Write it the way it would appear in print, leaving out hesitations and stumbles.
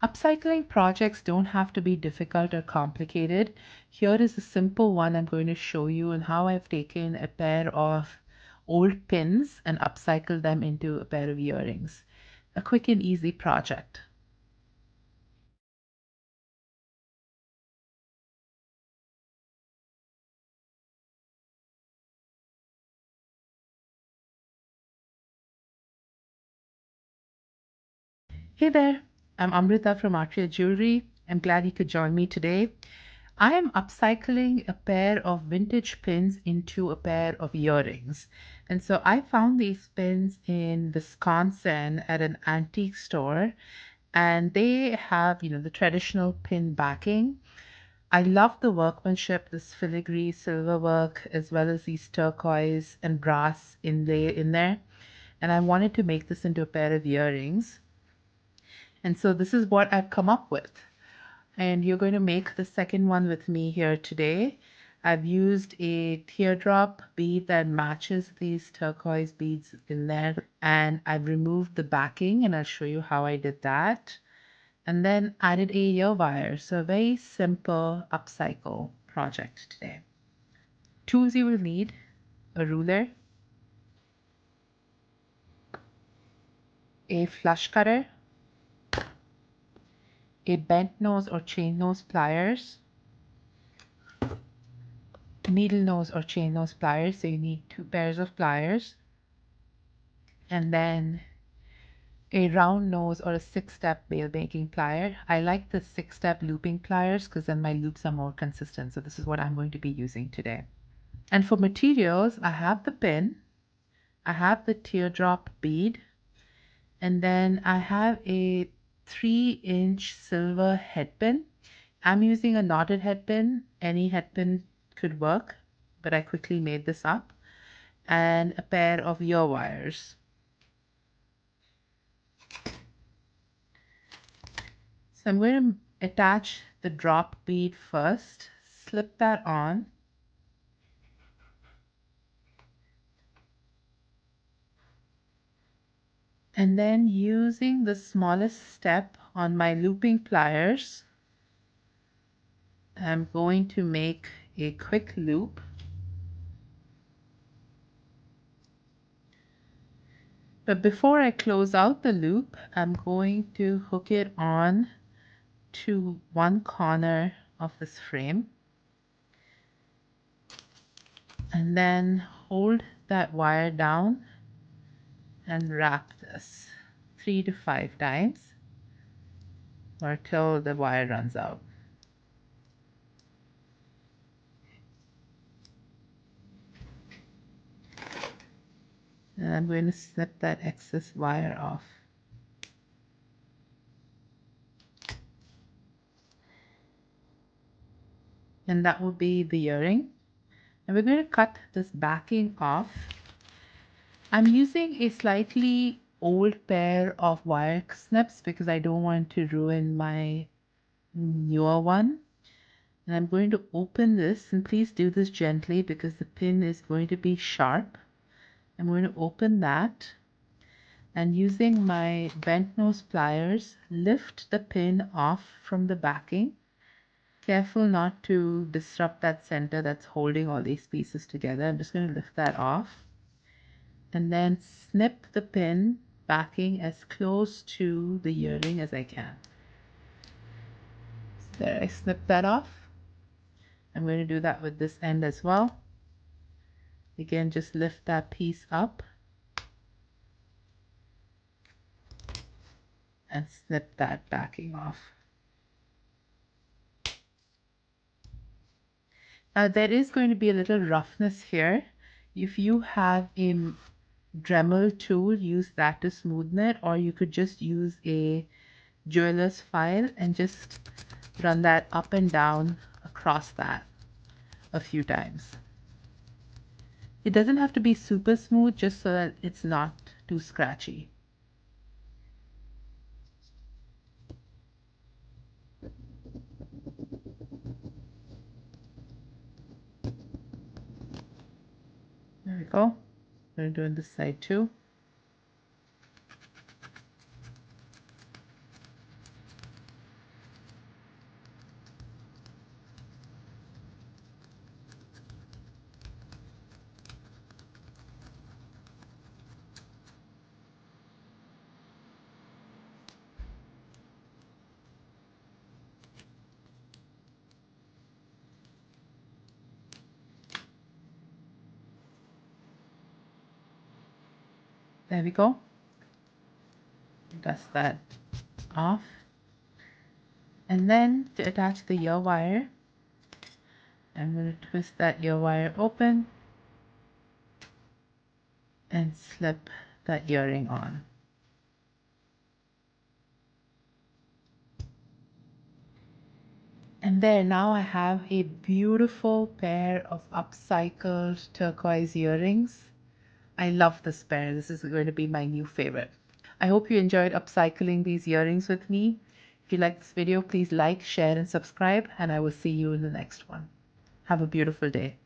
Upcycling projects don't have to be difficult or complicated. Here is a simple one I'm going to show you on how I've taken a pair of old pins and upcycled them into a pair of earrings. A quick and easy project. Hey there, I'm Amrita from Artria Jewelry. I'm glad you could join me today. I am upcycling a pair of vintage pins into a pair of earrings. And so I found these pins in Wisconsin at an antique store, and they have, the traditional pin backing. I love the workmanship, this filigree silver work, as well as these turquoise and brass inlay in there. And I wanted to make this into a pair of earrings. And so this is what I've come up with. And you're going to make the second one with me here today. I've used a teardrop bead that matches these turquoise beads in there, and I've removed the backing, and I'll show you how I did that. And then added a ear wire. So a very simple upcycle project today. Tools you will need: a ruler, a flush cutter, a bent nose or chain nose pliers, needle nose or chain nose pliers, so you need 2 pairs of pliers, and then a round nose or a 6-step bail making plier. I like the 6-step looping pliers because then my loops are more consistent. So this is what I'm going to be using today. And for materials, I have the pin, I have the teardrop bead, and then I have a 3-inch silver head pin. I'm using a knotted head pin. Any head pin could work, but I quickly made this up. And a pair of ear wires. So I'm going to attach the drop bead first, slip that on, and then using the smallest step on my looping pliers, I'm going to make a quick loop. But before I close out the loop, I'm going to hook it on to one corner of this frame, and then hold that wire down and wrap this 3 to 5 times or till the wire runs out. And I'm going to snip that excess wire off. And that will be the earring. And we're going to cut this backing off. I'm using a slightly old pair of wire snips because I don't want to ruin my newer one. And I'm going to open this, and please do this gently because the pin is going to be sharp. I'm going to open that, and using my bent nose pliers, lift the pin off from the backing. Careful not to disrupt that center that's holding all these pieces together. I'm just going to lift that off, and then snip the pin backing as close to the earring as I can. So there, I snipped that off. I'm going to do that with this end as well. Again, just lift that piece up and snip that backing off. Now there is going to be a little roughness here. If you have a Dremel tool, use that to smoothen it, or you could just use a jeweler's file and just run that up and down across that a few times. It doesn't have to be super smooth, just so that it's not too scratchy. There we go. I'm going to do on this side too. There we go. Dust that off. And then to attach the ear wire, I'm going to twist that ear wire open and slip that earring on. And there, now I have a beautiful pair of upcycled turquoise earrings. I love this pair. This is going to be my new favorite. I hope you enjoyed upcycling these earrings with me. If you like this video, please like, share, and subscribe, and I will see you in the next one. Have a beautiful day.